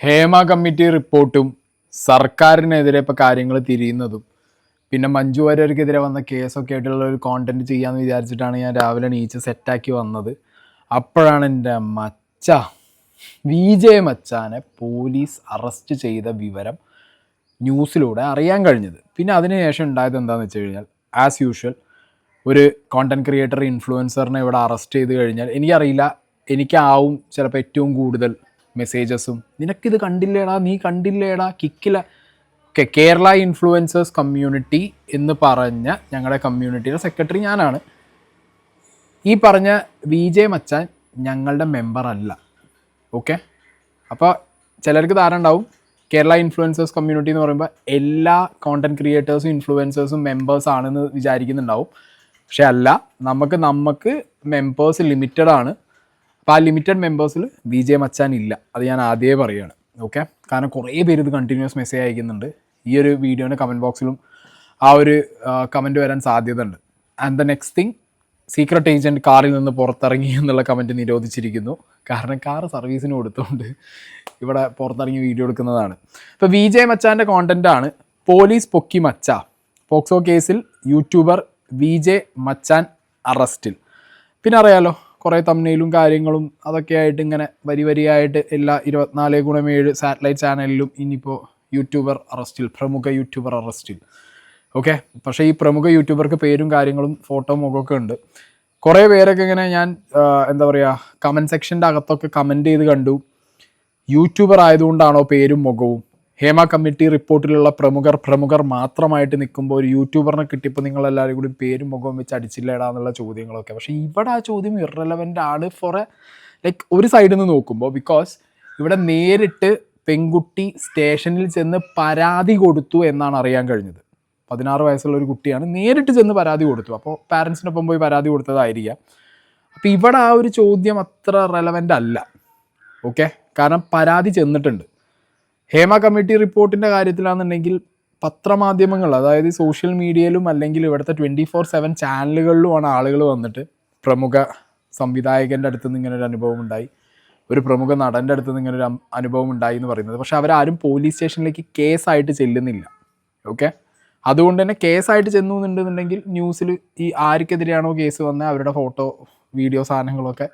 Hema committee റിപ്പോർട്ടും സർക്കാരിനെതിരെ ഇപ്പോൾ കാര്യങ്ങൾ തിരിയുന്നതും പിന്നെ മഞ്ജു വാര്യർക്കെതിരെ വന്ന കേസൊക്കെ ആയിട്ടുള്ള ഒരു കോണ്ടന്റ് ചെയ്യാമെന്ന് വിചാരിച്ചിട്ടാണ് ഞാൻ രാവിലെ നീച്ച് സെറ്റാക്കി വന്നത്. അപ്പോഴാണ് എൻ്റെ വിജയ് മച്ചാനെ പോലീസ് അറസ്റ്റ് ചെയ്ത വിവരം ന്യൂസിലൂടെ അറിയാൻ കഴിഞ്ഞത്. പിന്നെ അതിനുശേഷം ഉണ്ടായത് എന്താണെന്ന് വെച്ച് കഴിഞ്ഞാൽ ആസ് യൂഷ്വൽ ഒരു കോണ്ടന്റ് ക്രിയേറ്റർ ഇൻഫ്ലുവൻസറിനെ ഇവിടെ അറസ്റ്റ് ചെയ്ത് കഴിഞ്ഞാൽ എനിക്കറിയില്ല, എനിക്കാവും ചിലപ്പോൾ ഏറ്റവും കൂടുതൽ മെസ്സേജസും നിനക്കിത് കണ്ടില്ലേടാ, നീ കണ്ടില്ലേടാ, കിക്കില കേരള ഇൻഫ്ലുവൻസേഴ്സ് കമ്മ്യൂണിറ്റി എന്ന് പറഞ്ഞ ഞങ്ങളുടെ കമ്മ്യൂണിറ്റിയുടെ സെക്രട്ടറി ഞാനാണ്. ഈ പറഞ്ഞ വിജയ് മച്ചാൻ ഞങ്ങളുടെ മെമ്പർ അല്ല. ഓക്കെ, അപ്പോൾ ചിലർക്ക് ധാരണ ഉണ്ടാവും കേരള ഇൻഫ്ലുവൻസേഴ്സ് കമ്മ്യൂണിറ്റി എന്ന് പറയുമ്പോൾ എല്ലാ കോണ്ടന്റ് ക്രിയേറ്റേഴ്സും ഇൻഫ്ലുവൻസേഴ്സും മെമ്പേഴ്സ് ആണെന്ന് വിചാരിക്കുന്നുണ്ടാവും. പക്ഷെ അല്ല, നമുക്ക് മെമ്പേഴ്സ് ലിമിറ്റഡ് ആണ്. അപ്പോൾ ആ ലിമിറ്റഡ് മെമ്പേഴ്സിൽ വിജയ് മച്ചാൻ ഇല്ല. അത് ഞാൻ ആദ്യമേ പറയുകയാണ്. ഓക്കെ, കാരണം കുറേ പേര് ഇത് കണ്ടിന്യൂസ് മെസ്സേജ് അയക്കുന്നുണ്ട്. ഈ ഒരു വീഡിയോൻ്റെ കമൻറ്റ് ബോക്സിലും ആ ഒരു കമൻറ്റ് വരാൻ സാധ്യത ഉണ്ട്. And the next thing, secret agent കാറിൽ നിന്ന് പുറത്തിറങ്ങി എന്നുള്ള കമൻറ്റ് നിരോധിച്ചിരിക്കുന്നു. കാരണം കാർ സർവീസിന് കൊടുത്തുകൊണ്ട് ഇവിടെ പുറത്തിറങ്ങി വീഡിയോ എടുക്കുന്നതാണ്. ഇപ്പോൾ വിജയ് മച്ചാൻ്റെ കോണ്ടൻ്റാണ് പോലീസ് പൊക്കി മച്ച. പോക്സോ കേസിൽ യൂട്യൂബർ വിജയ് മച്ചാൻ അറസ്റ്റിൽ. പിന്നെ അറിയാലോ, കുറേ തമ്മിലും കാര്യങ്ങളും അതൊക്കെ ആയിട്ട് ഇങ്ങനെ വരിയായിട്ട് എല്ലാ 24/7 സാറ്റലൈറ്റ് ചാനലിലും ഇനിയിപ്പോൾ യൂട്യൂബർ അറസ്റ്റിൽ, പ്രമുഖ യൂട്യൂബർ അറസ്റ്റിൽ. ഓക്കെ, പക്ഷേ ഈ പ്രമുഖ യൂട്യൂബർക്ക് പേരും കാര്യങ്ങളും ഫോട്ടോ മുഖമൊക്കെ ഉണ്ട്. കുറേ പേരൊക്കെ ഇങ്ങനെ ഞാൻ എന്താ പറയുക, കമൻറ്റ് സെക്ഷൻ്റെ അകത്തൊക്കെ കമൻറ്റ് ചെയ്ത് കണ്ടു, യൂട്യൂബർ ആയതുകൊണ്ടാണോ പേരും മുഖവും, ഹേമ കമ്മിറ്റി റിപ്പോർട്ടിലുള്ള പ്രമുഖർ മാത്രമായിട്ട് നിൽക്കുമ്പോൾ ഒരു യൂട്യൂബറിനെ കിട്ടിയപ്പോൾ നിങ്ങളെല്ലാവരും കൂടി പേരും മുഖവും വെച്ച് അടിച്ചില്ലേടാ എന്നുള്ള ചോദ്യങ്ങളൊക്കെ. പക്ഷേ ഇവിടെ ആ ചോദ്യം ഇറലവൻ്റ് ആണ് ഫോർ ലൈക്ക് ഒരു സൈഡിൽ നിന്ന് നോക്കുമ്പോൾ. ബിക്കോസ് ഇവിടെ നേരിട്ട് പെൺകുട്ടി സ്റ്റേഷനിൽ ചെന്ന് പരാതി കൊടുത്തു എന്നാണ് അറിയാൻ കഴിഞ്ഞത്. 16 വയസ്സുള്ള ഒരു കുട്ടിയാണ് നേരിട്ട് ചെന്ന് പരാതി കൊടുത്തു. അപ്പോൾ പാരൻസിനൊപ്പം പോയി പരാതി കൊടുത്തതായിരിക്കാം. അപ്പോൾ ഇവിടെ ആ ഒരു ചോദ്യം അത്ര റെലവൻ്റ് അല്ല. ഓക്കെ, കാരണം പരാതി ചെന്നിട്ടുണ്ട്. ഹേമ കമ്മിറ്റി റിപ്പോർട്ടിൻ്റെ കാര്യത്തിലാണെന്നുണ്ടെങ്കിൽ പത്രമാധ്യമങ്ങൾ, അതായത് സോഷ്യൽ മീഡിയയിലും അല്ലെങ്കിൽ ഇവിടുത്തെ 24/7 ചാനലുകളിലുമാണ് ആളുകൾ വന്നിട്ട് പ്രമുഖ സംവിധായകൻ്റെ അടുത്ത് നിന്ന് ഇങ്ങനൊരു അനുഭവം ഉണ്ടായി, ഒരു പ്രമുഖ നടൻ്റെ അടുത്ത് നിന്ന് ഇങ്ങനൊരു അനുഭവം ഉണ്ടായി എന്ന് പറയുന്നത്. പക്ഷെ അവരാരും പോലീസ് സ്റ്റേഷനിലേക്ക് കേസായിട്ട് ചെല്ലുന്നില്ല. ഓക്കെ, അതുകൊണ്ട് തന്നെ കേസായിട്ട് ചെന്നു എന്നുണ്ടെന്നുണ്ടെങ്കിൽ ന്യൂസിൽ ഈ ആർക്കെതിരെയാണോ കേസ് വന്നത് അവരുടെ ഫോട്ടോ, വീഡിയോ സാധനങ്ങളൊക്കെ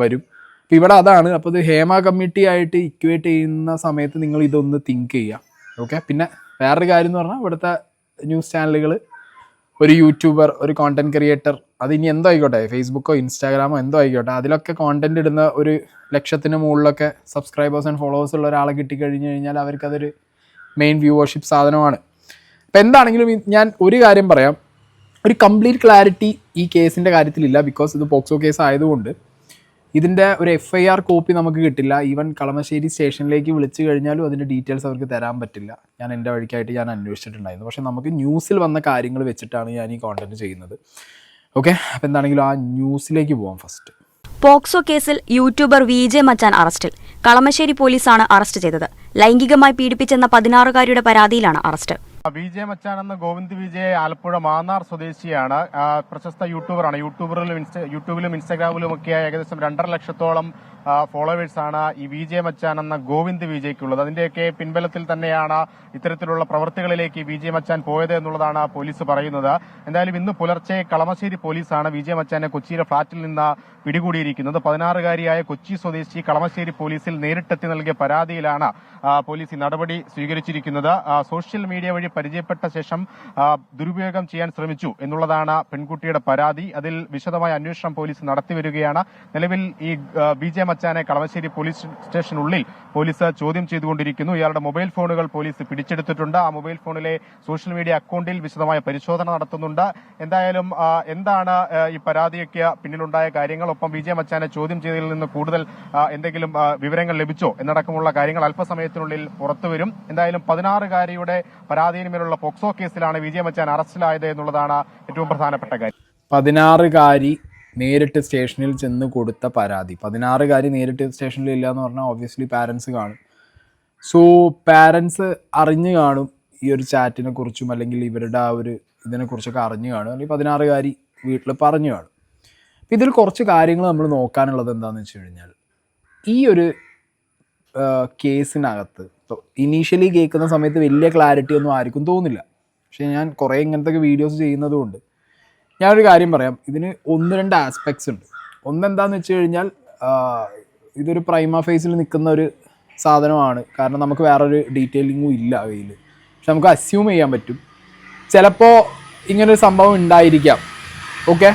വരും. അപ്പോൾ ഇവിടെ അതാണ്. അപ്പോൾ ഇത് ഹേമ കമ്മിറ്റി ആയിട്ട് ഇക്വേറ്റ് ചെയ്യുന്ന സമയത്ത് നിങ്ങൾ ഇതൊന്ന് തിങ്ക് ചെയ്യുക. ഓക്കെ, പിന്നെ വേറൊരു കാര്യം എന്ന് പറഞ്ഞാൽ ഇവിടുത്തെ ന്യൂസ് ചാനലുകൾ ഒരു യൂട്യൂബർ, ഒരു കോണ്ടന്റ് ക്രിയേറ്റർ, അത് ഇനി എന്തോ ആയിക്കോട്ടെ, ഫേസ്ബുക്കോ ഇൻസ്റ്റാഗ്രാമോ എന്തോ ആയിക്കോട്ടെ, അതിലൊക്കെ കോണ്ടന്റ് ഇടുന്ന ഒരു 1,00,000 മുകളിലൊക്കെ സബ്സ്ക്രൈബേഴ്സ് ആൻഡ് ഫോളോവേഴ്സ് ഉള്ള ഒരാളെ കിട്ടിക്കഴിഞ്ഞ് കഴിഞ്ഞാൽ അവർക്കതൊരു മെയിൻ വ്യൂവർഷിപ്പ് സാധനമാണ്. അപ്പോൾ എന്താണെങ്കിലും ഞാൻ ഒരു കാര്യം പറയാം, ഒരു കംപ്ലീറ്റ് ക്ലാരിറ്റി ഈ കേസിൻ്റെ കാര്യത്തിലില്ല. ബിക്കോസ് ഇത് പോക്സോ കേസ് ആയതുകൊണ്ട് ഇതിൻ്റെ ഒരു FIR കോപ്പി നമുക്ക് കിട്ടില്ല. ഈവൻ കളമശ്ശേരി സ്റ്റേഷനിലേക്ക് വിളിച്ചു കഴിഞ്ഞാലും അതിൻ്റെ ഡീറ്റെയിൽസ് അവർക്ക് തരാൻ പറ്റില്ല. ഞാൻ എൻ്റെ വഴിക്കായിട്ട് ഞാൻ അന്വേഷിച്ചിട്ടുണ്ടായിരുന്നു. പക്ഷേ നമുക്ക് ന്യൂസിൽ വന്ന കാര്യങ്ങൾ വെച്ചിട്ടാണ് ഞാൻ ഈ കോണ്ടന്റ് ചെയ്യുന്നത്. ഓക്കെ, അപ്പോൾ എന്താണെങ്കിലും ആ ന്യൂസിലേക്ക് പോകാം. ഫസ്റ്റ്, പോക്സോ കേസിൽ യൂട്യൂബർ വിജയ് മച്ചാൻ അറസ്റ്റിൽ. കളമശ്ശേരി പോലീസാണ് അറസ്റ്റ് ചെയ്തത്. ലൈംഗികമായി പീഡിപ്പിച്ചെന്ന 16-കാരിയുടെ പരാതിയിലാണ് അറസ്റ്റ്. വിജയ് മച്ചാൻ എന്ന ഗോവിന്ദ് വിജയ് ആലപ്പുഴ മാന്നാർ സ്വദേശിയാണ്. പ്രശസ്ത യൂട്യൂബറാണ്. യൂട്യൂബിലും ഇൻസ്റ്റാഗ്രാമിലും ഒക്കെ ഏകദേശം 2.5 ലക്ഷത്തോളം ഫോളോവേഴ്സാണ് ഈ വിജയ് മച്ചാൻ എന്ന ഗോവിന്ദ് വിജയ്ക്കുള്ളത്. അതിന്റെയൊക്കെ പിൻബലത്തിൽ തന്നെയാണ് ഇത്തരത്തിലുള്ള പ്രവൃത്തികളിലേക്ക് വിജയ് മച്ചാൻ പോയത് എന്നുള്ളതാണ് പോലീസ് പറയുന്നത്. എന്തായാലും ഇന്ന് പുലർച്ചെ കളമശ്ശേരി പോലീസാണ് വിജയ് മച്ചാനെ കൊച്ചിയിലെ ഫ്ളാറ്റിൽ നിന്ന് പിടികൂടിയിരിക്കുന്നത്. 16-കാരിയായ കൊച്ചി സ്വദേശി കളമശ്ശേരി പോലീസിൽ നേരിട്ടെത്തി നൽകിയ പരാതിയിലാണ് പോലീസ് ഈ നടപടി സ്വീകരിച്ചിരിക്കുന്നത്. സോഷ്യൽ മീഡിയ വഴി പരിചയപ്പെട്ട ശേഷം ദുരുപയോഗം ചെയ്യാൻ ശ്രമിച്ചു എന്നുള്ളതാണ് പെൺകുട്ടിയുടെ പരാതി. അതിൽ വിശദമായ അന്വേഷണം പോലീസ് നടത്തിവരികയാണ്. നിലവിൽ ഈ വിജയ് മച്ചാനെ കളമശ്ശേരി പോലീസ് സ്റ്റേഷനുള്ളിൽ പോലീസ് ചോദ്യം ചെയ്തുകൊണ്ടിരിക്കുന്നു. ഇയാളുടെ മൊബൈൽ ഫോണുകൾ പോലീസ് പിടിച്ചെടുത്തിട്ടുണ്ട്. ആ മൊബൈൽ ഫോണിലെ സോഷ്യൽ മീഡിയ അക്കൗണ്ടിൽ വിശദമായ പരിശോധന നടത്തുന്നുണ്ട്. എന്തായാലും എന്താണ് ഈ പരാതിയൊക്കെ പിന്നിലുണ്ടായ കാര്യങ്ങൾ, ഒപ്പം വിജയ് മച്ചാനെ ചോദ്യം ചെയ്തതിൽ നിന്ന് കൂടുതൽ എന്തെങ്കിലും വിവരങ്ങൾ ലഭിച്ചോ എന്നടക്കമുള്ള കാര്യങ്ങൾ അല്പസമയത്തിനുള്ളിൽ പുറത്തുവരും. എന്തായാലും 16-കാരിയുടെ പരാതിയിന്മേലുള്ള പോക്സോ കേസിലാണ് വിജയ് മച്ചാൻ അറസ്റ്റിലായത് എന്നുള്ളതാണ് ഏറ്റവും പ്രധാനപ്പെട്ട കാര്യം. 16-കാരി നേരിട്ട് സ്റ്റേഷനിൽ ചെന്ന് കൊടുത്ത പരാതി. 16-കാരി നേരിട്ട് സ്റ്റേഷനിൽ ഇല്ല എന്ന് പറഞ്ഞാൽ ഒബ്വിയസ്ലി പാരൻസ് കാണും. സോ പാരൻസ് അറിഞ്ഞു കാണും ഈ ഒരു ചാറ്റിനെ കുറിച്ചും, അല്ലെങ്കിൽ ഇവരുടെ ആ ഒരു ഇതിനെക്കുറിച്ചൊക്കെ അറിഞ്ഞു കാണും, അല്ലെങ്കിൽ 16-കാരി വീട്ടിൽ പറഞ്ഞു കാണും. ഇതിൽ കുറച്ച് കാര്യങ്ങൾ നമ്മൾ നോക്കാനുള്ളത് എന്താണെന്ന് വെച്ച് കഴിഞ്ഞാൽ, ഈ ഒരു കേസിനകത്ത് ഇപ്പോൾ ഇനീഷ്യലി കേൾക്കുന്ന സമയത്ത് വലിയ ക്ലാരിറ്റി ഒന്നും ആർക്കും തോന്നില്ല. പക്ഷേ ഞാൻ കുറേ ഇങ്ങനത്തെ വീഡിയോസ് ചെയ്യുന്നത് കൊണ്ട് ഞാനൊരു കാര്യം പറയാം. ഇതിന് 1-2 ആസ്പെക്ട്സ് ഉണ്ട്. ഒന്നെന്താന്ന് വെച്ച് കഴിഞ്ഞാൽ ഇതൊരു പ്രൈമ ഫേസിൽ നിൽക്കുന്ന ഒരു സാധനമാണ്. കാരണം നമുക്ക് വേറൊരു ഡീറ്റെയിലിങ്ങും ഇല്ല കയ്യിൽ. പക്ഷെ നമുക്ക് അസ്യൂം ചെയ്യാൻ പറ്റും ചിലപ്പോൾ ഇങ്ങനൊരു സംഭവം ഉണ്ടായിരിക്കാം. ഓക്കെ,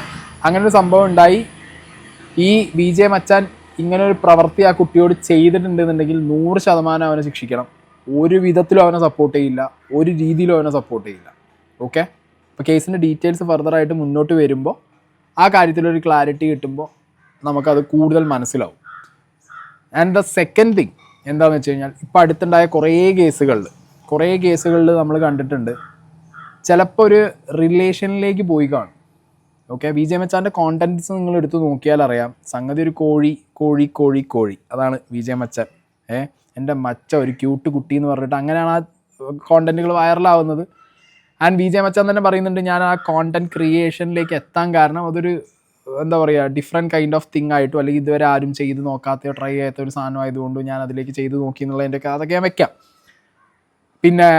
അങ്ങനൊരു സംഭവം ഉണ്ടായി ഈ വിജെ മച്ചാൻ ഇങ്ങനൊരു പ്രവൃത്തി ആ കുട്ടിയോട് ചെയ്തിട്ടുണ്ടെന്നുണ്ടെങ്കിൽ 100% അവനെ ശിക്ഷിക്കണം. ഒരു വിധത്തിലും അവനെ സപ്പോർട്ട് ചെയ്യില്ല, ഒരു രീതിയിലും അവനെ സപ്പോർട്ട് ചെയ്യില്ല. ഓക്കെ, അപ്പോൾ കേസിൻ്റെ ഡീറ്റെയിൽസ് ഫർദറായിട്ട് മുന്നോട്ട് വരുമ്പോൾ ആ കാര്യത്തിലൊരു ക്ലാരിറ്റി കിട്ടുമ്പോൾ നമുക്കത് കൂടുതൽ മനസ്സിലാവും. ആൻഡ് ദ സെക്കൻഡ് തിങ് എന്താണെന്ന് വെച്ച് കഴിഞ്ഞാൽ ഇപ്പോൾ അടുത്തുണ്ടായ കുറേ കേസുകളിൽ നമ്മൾ കണ്ടിട്ടുണ്ട് ചിലപ്പോൾ ഒരു റിലേഷനിലേക്ക് പോയി കാണും. ഓക്കെ, വിജെ മച്ചാൻ്റെ കോണ്ടൻറ്റ്സ് നിങ്ങൾ എടുത്ത് നോക്കിയാൽ അറിയാം. സംഗതി ഒരു കോഴി അതാണ് വിജെ മച്ചാൻ. എൻ്റെ മച്ച ഒരു ക്യൂട്ട് കുട്ടി എന്ന് പറഞ്ഞിട്ട് അങ്ങനെയാണ് ആ കോണ്ടൻറ്റുകൾ വൈറലാവുന്നത്. ആൻഡ് വിജെ മച്ചാൻ തന്നെ പറയുന്നുണ്ട്, ഞാൻ ആ കോണ്ടൻറ്റ് ക്രിയേഷനിലേക്ക് എത്താൻ കാരണം അതൊരു എന്താ പറയുക ഡിഫറെൻറ്റ് കൈൻഡ് ഓഫ് തിങ് ആയിട്ടും അല്ലെങ്കിൽ ഇതുവരെ ആരും ചെയ്ത് നോക്കാത്തയോ ട്രൈ ചെയ്യാത്ത ഒരു സാധനം ആയതുകൊണ്ട് ഞാൻ അതിലേക്ക് ചെയ്ത് നോക്കി എന്നുള്ളതിൻ്റെയൊക്കെ അതൊക്കെ ഞാൻ വെക്കാം. പിന്നെ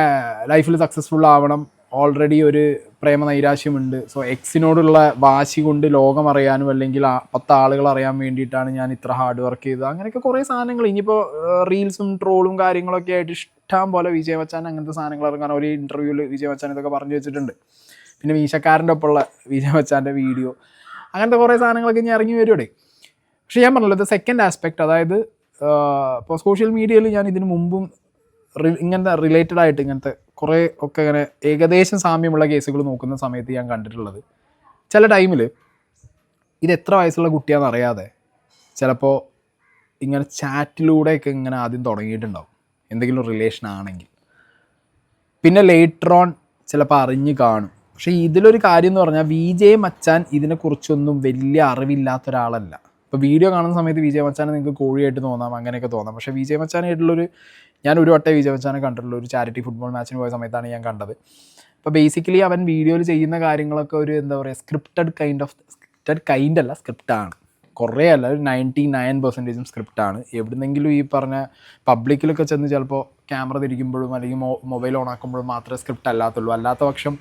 ലൈഫിൽ സക്സസ്ഫുൾ ആവണം, ഓൾറെഡി ഒരു പ്രേമ നൈരാശ്യമുണ്ട്, സോ എക്സിനോടുള്ള വാശി കൊണ്ട് ലോകം അറിയാനും അല്ലെങ്കിൽ 10 ആളുകൾ അറിയാൻ വേണ്ടിയിട്ടാണ് ഞാൻ ഇത്ര ഹാർഡ് വർക്ക് ചെയ്തത്. അങ്ങനെയൊക്കെ കുറേ സാധനങ്ങൾ ഇനിയിപ്പോൾ റീൽസും ട്രോളും കാര്യങ്ങളൊക്കെ ആയിട്ട് ഇഷ്ടം പോലെ വിജെ മച്ചാൻ അങ്ങനത്തെ സാധനങ്ങൾ ഇറങ്ങാൻ ഒരു ഇൻ്റർവ്യൂവിൽ വിജെ മച്ചാൻ ഇതൊക്കെ പറഞ്ഞു വെച്ചിട്ടുണ്ട്. പിന്നെ മീശക്കാരൻ്റെ ഒപ്പമുള്ള വിജെ മച്ചാൻ്റെ വീഡിയോ, അങ്ങനത്തെ കുറേ സാധനങ്ങളൊക്കെ ഇനി ഇറങ്ങി വരുവിടെ. പക്ഷേ ഞാൻ പറഞ്ഞല്ലോ ഇത് സെക്കൻഡ് ആസ്പെക്റ്റ്, അതായത് ഇപ്പോൾ സോഷ്യൽ മീഡിയയിൽ ഞാൻ ഇതിനു മുമ്പും ഇങ്ങനത്തെ റിലേറ്റഡ് ആയിട്ട് ഇങ്ങനത്തെ കുറേ ഒക്കെ ഇങ്ങനെ ഏകദേശം സാമ്യമുള്ള കേസുകൾ നോക്കുന്ന സമയത്ത് ഞാൻ കണ്ടിട്ടുള്ളത് ചില ടൈമിൽ ഇത് എത്ര വയസ്സുള്ള കുട്ടിയാണെന്ന് അറിയാതെ ചിലപ്പോൾ ഇങ്ങനെ ചാറ്റിലൂടെയൊക്കെ ഇങ്ങനെ ആദ്യം തുടങ്ങിയിട്ടുണ്ടാവും എന്തെങ്കിലും റിലേഷൻ ആണെങ്കിൽ. പിന്നെ ലേറ്റർ ഓൺ ചിലപ്പോൾ അറിഞ്ഞ് കാണും. പക്ഷേ ഇതിലൊരു കാര്യം എന്ന് പറഞ്ഞാൽ വിജെ മച്ചാൻ ഇതിനെക്കുറിച്ചൊന്നും വലിയ അറിവില്ലാത്ത ഒരാളല്ല. ഇപ്പോൾ വീഡിയോ കാണുന്ന സമയത്ത് വിജെ മച്ചാനെ നിങ്ങൾക്ക് കോഴിയായിട്ട് തോന്നാം, അങ്ങനെയൊക്കെ തോന്നാം. പക്ഷേ വിജെ മച്ചാനായിട്ടുള്ളൊരു ഞാൻ ഒരു വട്ടം വിജെ മച്ചാനെ കണ്ടിട്ടുള്ള ഒരു ചാരിറ്റി ഫുട്ബോൾ മാച്ചിന് പോയ സമയത്താണ് ഞാൻ കണ്ടത്. അപ്പോൾ ബേസിക്കലി അവൻ വീഡിയോയിൽ ചെയ്യുന്ന കാര്യങ്ങളൊക്കെ ഒരു എന്താ പറയുക സ്ക്രിപ്റ്റാണ്. കുറേ അല്ല, ഒരു 99% സ്ക്രിപ്റ്റാണ്. എവിടുന്നെങ്കിലും ഈ പറഞ്ഞ പബ്ലിക്കിലൊക്കെ ചെന്ന് ചിലപ്പോൾ ക്യാമറ തിരിക്കുമ്പോഴും അല്ലെങ്കിൽ മൊബൈൽ ഓൺ ആക്കുമ്പോഴും മാത്രമേ സ്ക്രിപ്റ്റ് അല്ലാത്തുള്ളൂ. അല്ലാത്ത പക്ഷം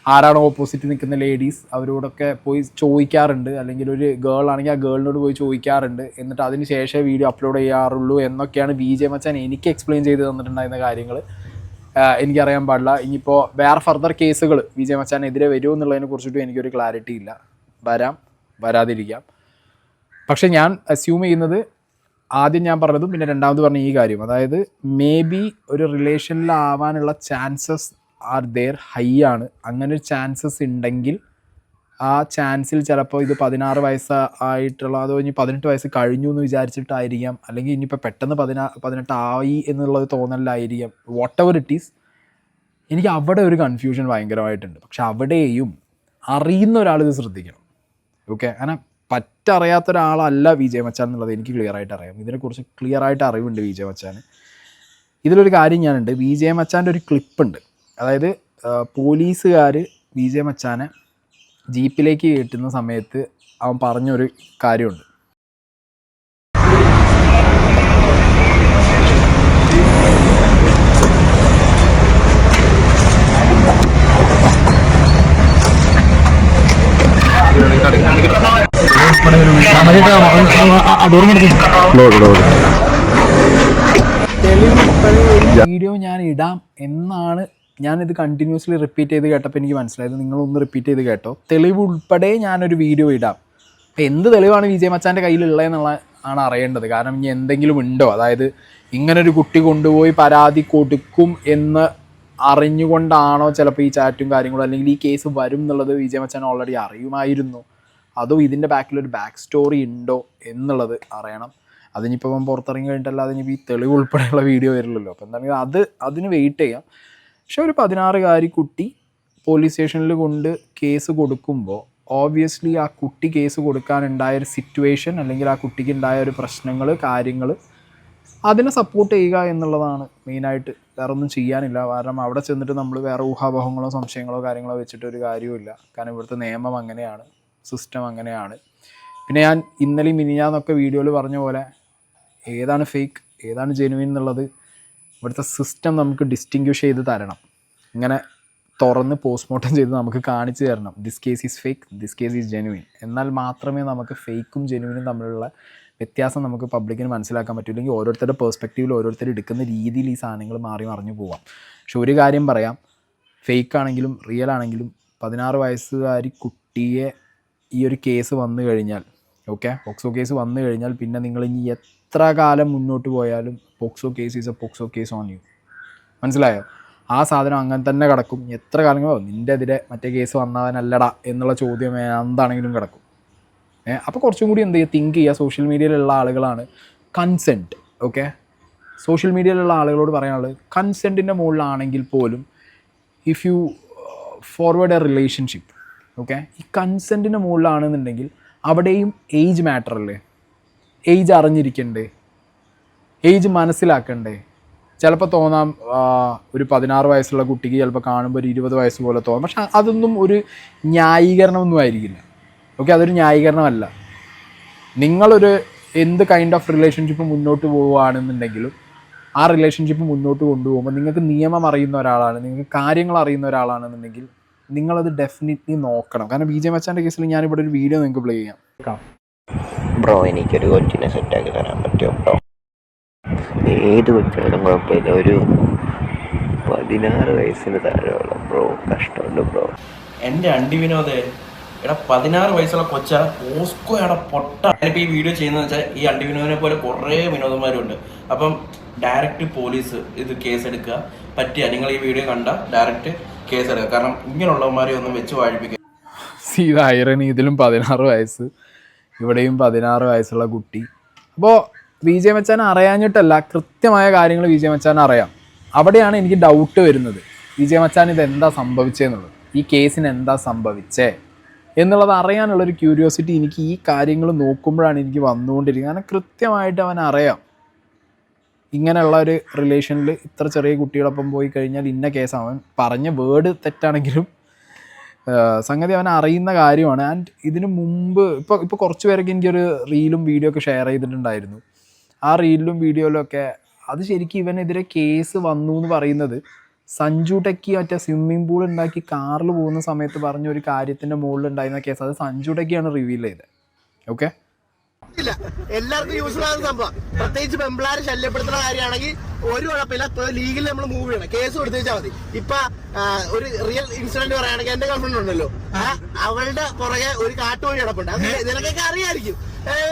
ആരാണോ ഓപ്പോസിറ്റ് നിൽക്കുന്ന ലേഡീസ് അവരോടൊക്കെ പോയി ചോദിക്കാറുണ്ട്, അല്ലെങ്കിൽ ഒരു ഗേൾ ആണെങ്കിൽ ആ ഗേളിനോട് പോയി ചോദിക്കാറുണ്ട്, എന്നിട്ട് അതിന് ശേഷമേ വീഡിയോ അപ്ലോഡ് ചെയ്യാറുള്ളൂ എന്നൊക്കെയാണ് വിജെ മച്ചാൻ എനിക്ക് എക്സ്പ്ലെയിൻ ചെയ്ത് തന്നിട്ടുണ്ടായിരുന്ന കാര്യങ്ങൾ. എനിക്കറിയാൻ പാടില്ല ഇനിയിപ്പോൾ വേറെ ഫർദർ കേസുകൾ വിജെ മച്ചാനെതിരെ വരുമോ എന്നുള്ളതിനെ കുറിച്ചിട്ടും എനിക്കൊരു ക്ലാരിറ്റി ഇല്ല. വരാതിരിക്കാം. പക്ഷേ ഞാൻ അസ്യൂം ചെയ്യുന്നത് ആദ്യം ഞാൻ പറഞ്ഞതും പിന്നെ രണ്ടാമത് പറഞ്ഞ ഈ കാര്യം, അതായത് മേ ബി ഒരു റിലേഷനിലാവാനുള്ള ചാൻസസ് ആർ ദെയർ ഹൈ ആണ്. അങ്ങനെ ഒരു ചാൻസസ് ഉണ്ടെങ്കിൽ ആ ചാൻസിൽ ചിലപ്പോൾ ഇത് 16 വയസ്സ് ആയിട്ടുള്ള അതോ ഇനി 18 വയസ്സ് കഴിഞ്ഞു എന്ന് വിചാരിച്ചിട്ടായിരിക്കാം, അല്ലെങ്കിൽ ഇനിയിപ്പോൾ പെട്ടെന്ന് 18 ആയി എന്നുള്ളത് തോന്നലായിരിക്കാം. വാട്ട് എവർ ഇറ്റ് ഈസ്, എനിക്ക് അവിടെ ഒരു കൺഫ്യൂഷൻ ഭയങ്കരമായിട്ടുണ്ട്. പക്ഷെ അവിടെയും അറിയുന്ന ഒരാൾ ഇത് ശ്രദ്ധിക്കണം. ഓക്കെ, അങ്ങനെ പറ്ററിയാത്ത ഒരാളല്ല വിജെ മച്ചാൻ എന്നുള്ളത് എനിക്ക് ക്ലിയർ ആയിട്ട് അറിയാം. ഇതിനെക്കുറിച്ച് ക്ലിയർ ആയിട്ട് അറിവുണ്ട് വിജെ മച്ചാൻ. ഇതിലൊരു കാര്യം ഞാനുണ്ട്, വിജെ മച്ചാൻ്റെ ഒരു ക്ലിപ്പുണ്ട്. അതായത് പോലീസുകാർ വിജെ മച്ചാനെ ജീപ്പിലേക്ക് കയറ്റുന്ന സമയത്ത് അവൻ പറഞ്ഞൊരു കാര്യമുണ്ട്. വീഡിയോ ഞാൻ ഇടാം എന്നാണ് ഞാനിത് കണ്ടിന്യൂസ്ലി റിപ്പീറ്റ് ചെയ്ത് കേട്ടപ്പോൾ എനിക്ക് മനസ്സിലായത്. നിങ്ങളൊന്ന് റിപ്പീറ്റ് ചെയ്ത് കേട്ടോ. തെളിവ് ഉൾപ്പെടെ ഞാനൊരു വീഡിയോ ഇടാം. അപ്പോൾ എന്ത് തെളിവാണ് വിജെ മച്ചാൻ്റെ കയ്യിലുള്ളതെന്നുള്ള ആണ് അറിയേണ്ടത്. കാരണം ഇനി എന്തെങ്കിലും ഉണ്ടോ, അതായത് ഇങ്ങനൊരു കുട്ടി കൊണ്ടുപോയി പരാതി കൊടുക്കും എന്ന് അറിഞ്ഞുകൊണ്ടാണോ ചിലപ്പോൾ ഈ ചാറ്റും കാര്യങ്ങളും, അല്ലെങ്കിൽ ഈ കേസ് വരും എന്നുള്ളത് വിജെ മച്ചാൻ ഓൾറെഡി അറിയുമായിരുന്നു, അതോ ഇതിൻ്റെ ബാക്കിലൊരു ബാക്ക് സ്റ്റോറി ഉണ്ടോ എന്നുള്ളത് അറിയണം. അതിനിപ്പോൾ പുറത്തിറങ്ങി കഴിഞ്ഞിട്ടല്ല അതിനിപ്പോൾ ഈ തെളിവ് ഉൾപ്പെടെയുള്ള വീഡിയോ വരില്ലല്ലോ. അപ്പോൾ എന്താണെങ്കിൽ അതിന് വെയിറ്റ് ചെയ്യാം. പക്ഷെ ഒരു 16-കാരി കുട്ടി പോലീസ് സ്റ്റേഷനിൽ കൊണ്ട് കേസ് കൊടുക്കുമ്പോൾ ഓബ്വിയസ്ലി ആ കുട്ടി കേസ് കൊടുക്കാനുണ്ടായൊരു സിറ്റുവേഷൻ അല്ലെങ്കിൽ ആ കുട്ടിക്ക് ഉണ്ടായ ഒരു പ്രശ്നങ്ങൾ കാര്യങ്ങൾ അതിനെ സപ്പോർട്ട് ചെയ്യുക എന്നുള്ളതാണ് മെയിനായിട്ട്. വേറെ ഒന്നും ചെയ്യാനില്ല. കാരണം അവിടെ ചെന്നിട്ട് നമ്മൾ വേറെ ഊഹാപോഹങ്ങളോ സംശയങ്ങളോ കാര്യങ്ങളോ വെച്ചിട്ട് ഒരു കാര്യവുമില്ല. കാരണം ഇവിടുത്തെ നിയമം അങ്ങനെയാണ്, സിസ്റ്റം അങ്ങനെയാണ്. പിന്നെ ഞാൻ ഇന്നലെയും മിനിഞ്ഞാന്നൊക്കെ വീഡിയോയിൽ പറഞ്ഞ പോലെ ഏതാണ് ഫേക്ക് ഏതാണ് ജെനുവിൻ എന്നുള്ളത് ഇവിടുത്തെ സിസ്റ്റം നമുക്ക് ഡിസ്റ്റിങ്ക്വിഷ് ചെയ്ത് തരണം. ഇങ്ങനെ തുറന്ന് പോസ്റ്റ്മോർട്ടം ചെയ്ത് നമുക്ക് കാണിച്ചു തരണം this case is fake, this case is genuine. എന്നാൽ മാത്രമേ നമുക്ക് ഫേക്കും ജെനുവിനും തമ്മിലുള്ള വ്യത്യാസം നമുക്ക് പബ്ലിക്കിന് മനസ്സിലാക്കാൻ പറ്റില്ലെങ്കിൽ ഓരോരുത്തരുടെ പേഴ്സ്പെക്റ്റീവിൽ ഓരോരുത്തർ എടുക്കുന്ന രീതിയിൽ ഈ സാധനങ്ങൾ മാറി മറിഞ്ഞു പോവാം. പക്ഷെ ഒരു കാര്യം പറയാം, ഫേക്ക് ആണെങ്കിലും റിയൽ ആണെങ്കിലും 16 വയസ്സുകാരി കുട്ടിയെ ഈ ഒരു കേസ് വന്നു കഴിഞ്ഞാൽ, ഓക്കെ, പോക്സോ കേസ് വന്നു കഴിഞ്ഞാൽ പിന്നെ നിങ്ങൾ ഇനി എത്ര കാലം മുന്നോട്ട് പോയാലും POCSO case is A POCSO case on you. മനസ്സിലായോ? ആ സാധനം അങ്ങനെ തന്നെ കിടക്കും. എത്ര കാലങ്ങളോ നിൻ്റെ എതിരെ മറ്റേ കേസ് വന്നവനല്ലടാ എന്നുള്ള ചോദ്യം എന്താണെങ്കിലും കിടക്കും. അപ്പോൾ കുറച്ചും കൂടി എന്ത് ചെയ്യുക, തിങ്ക് ചെയ്യുക. സോഷ്യൽ മീഡിയയിലുള്ള ആളുകളാണ് കൺസെൻറ്റ്. ഓക്കെ, സോഷ്യൽ മീഡിയയിലുള്ള ആളുകളോട് പറയാനുള്ളത് കൺസെൻറ്റിൻ്റെ മുകളിലാണെങ്കിൽ പോലും if you forward A relationship, okay, ഈ കൺസെൻറ്റിൻ്റെ മുകളിലാണെന്നുണ്ടെങ്കിൽ അവിടെയും ഏജ് മാറ്റർ അല്ലേ? ഏജ് അറിഞ്ഞിരിക്കണ്ടേ? ഏജ് മനസ്സിലാക്കണ്ടേ? ചിലപ്പോൾ തോന്നാം ഒരു 16 വയസ്സുള്ള കുട്ടിക്ക് ചിലപ്പോൾ കാണുമ്പോൾ ഒരു 20 വയസ്സ് പോലെ തോന്നും. പക്ഷെ അതൊന്നും ഒരു ന്യായീകരണമൊന്നും ആയിരിക്കില്ല. ഓക്കെ, അതൊരു ന്യായീകരണമല്ല. നിങ്ങളൊരു എന്ത് കൈൻഡ് ഓഫ് റിലേഷൻഷിപ്പ് മുന്നോട്ട് പോവുകയാണെന്നുണ്ടെങ്കിലും ആ റിലേഷൻഷിപ്പ് മുന്നോട്ട് കൊണ്ടുപോകുമ്പോൾ നിങ്ങൾക്ക് നിയമം അറിയുന്ന ഒരാളാണ്, നിങ്ങൾക്ക് കാര്യങ്ങൾ അറിയുന്ന ഒരാളാണെന്നുണ്ടെങ്കിൽ നിങ്ങളത് ഡെഫിനറ്റ്ലി നോക്കണം. കാരണം BJ മച്ചാൻ്റെ കേസിൽ ഞാനിവിടെ ഒരു വീഡിയോ നിങ്ങൾക്ക് പ്ലേ ചെയ്യാം. ബ്രോ, എനിക്കൊരു കൊച്ചിനെ സെറ്റാക്കി തരാൻ പറ്റുമോ ബ്രോ? ഏത് കൊച്ചാലും കുഴപ്പമില്ല, ഒരു 16 വയസ്സിന് താഴെയുള്ള ബ്രോ. കഷ്ടമുണ്ട് ബ്രോ. എൻ്റെ അണ്ടി വിനോദേ, എടാ 16 വയസ്സുള്ള കൊച്ച ഓസ്കോ എടാ പൊട്ട. ഞാനിപ്പോൾ ഈ വീഡിയോ ചെയ്യുന്നതെന്ന് വെച്ചാൽ ഈ അണ്ടി വിനോദിനെ പോലെ കുറേ വിനോദന്മാരുണ്ട്. അപ്പം ഡയറക്റ്റ് പോലീസ് ഇത് കേസെടുക്കുക. പറ്റിയ നിങ്ങൾ ഈ വീഡിയോ കണ്ട ഡയറക്റ്റ് കേസെടുക്കുക. കാരണം ഇങ്ങനെയുള്ളവന്മാരെ ഒന്നും വെച്ച് വാഴിപ്പിക്കുക. ഇത് ഐറണി, ഇതിലും 16 വയസ്സ്, ഇവിടെയും 16 വയസ്സുള്ള കുട്ടി. അപ്പോൾ BJ മച്ചാൻ അറിയാഞ്ഞിട്ടല്ല, കൃത്യമായ കാര്യങ്ങൾ BJ മച്ചാൻ അറിയാം. അവിടെയാണ് എനിക്ക് ഡൗട്ട് വരുന്നത്. BJ മച്ചാൻ ഇതെന്താ സംഭവിച്ചതെന്നുള്ളത്, ഈ കേസിന് എന്താ സംഭവിച്ചേ എന്നുള്ളത് അറിയാനുള്ളൊരു ക്യൂരിയോസിറ്റി എനിക്ക് ഈ കാര്യങ്ങൾ നോക്കുമ്പോഴാണ് എനിക്ക് വന്നുകൊണ്ടിരിക്കുന്നത്. കാരണം കൃത്യമായിട്ട് അവൻ അറിയാം ഇങ്ങനെയുള്ള ഒരു റിലേഷനിൽ ഇത്ര ചെറിയ കുട്ടികളൊപ്പം പോയി കഴിഞ്ഞാൽ ഇന്ന കേസ്. അവൻ പറഞ്ഞ വേർഡ് തെറ്റാണെങ്കിലും സംഗതി അവൻ അറിയുന്ന കാര്യമാണ്. ആൻഡ് ഇതിനു മുമ്പ് ഇപ്പോൾ കുറച്ച് പേരൊക്കെ എനിക്കൊരു റീലും വീഡിയോ ഒക്കെ ഷെയർ ചെയ്തിട്ടുണ്ടായിരുന്നു. ആ റീലിലും വീഡിയോയിലും ഒക്കെ അത് ശരിക്കും ഇവനെതിരെ കേസ് വന്നു എന്ന് പറയുന്നത് സഞ്ജു ടെക്കി മറ്റേ സ്വിമ്മിംഗ് പൂൾ ഉണ്ടാക്കി കാറിൽ പോകുന്ന സമയത്ത് പറഞ്ഞ ഒരു കാര്യത്തിൻ്റെ മുകളിൽ ഉണ്ടായിരുന്ന കേസ് അത് സഞ്ജു ടെക്കിയാണ് റിവീൽ ചെയ്തത്. ഓക്കെ, എല്ലാവർക്കും യൂസ്ഫുൾ ആകുന്ന സംഭവം. പ്രത്യേകിച്ച് പെമ്പിളാരെ ശല്യപ്പെടുത്തുന്ന കാര്യമാണെങ്കിൽ ഒരു കുഴപ്പമില്ല, ലീഗിൽ നമ്മൾ മൂവ് ചെയ്യണം, കേസ് കൊടുത്തു വെച്ചാൽ മതി. ഇപ്പൊ ഒരു റിയൽ ഇൻസിഡന്റ് പറയുകയാണെങ്കിൽ എന്റെ ഗേൾഫ്രണ്ട് ഉണ്ടല്ലോ, അവളുടെ പുറകെ ഒരു കാട്ടുവഴി കിടപ്പുണ്ട്. അത് നിനക്കൊക്കെ അറിയാമായിരിക്കും,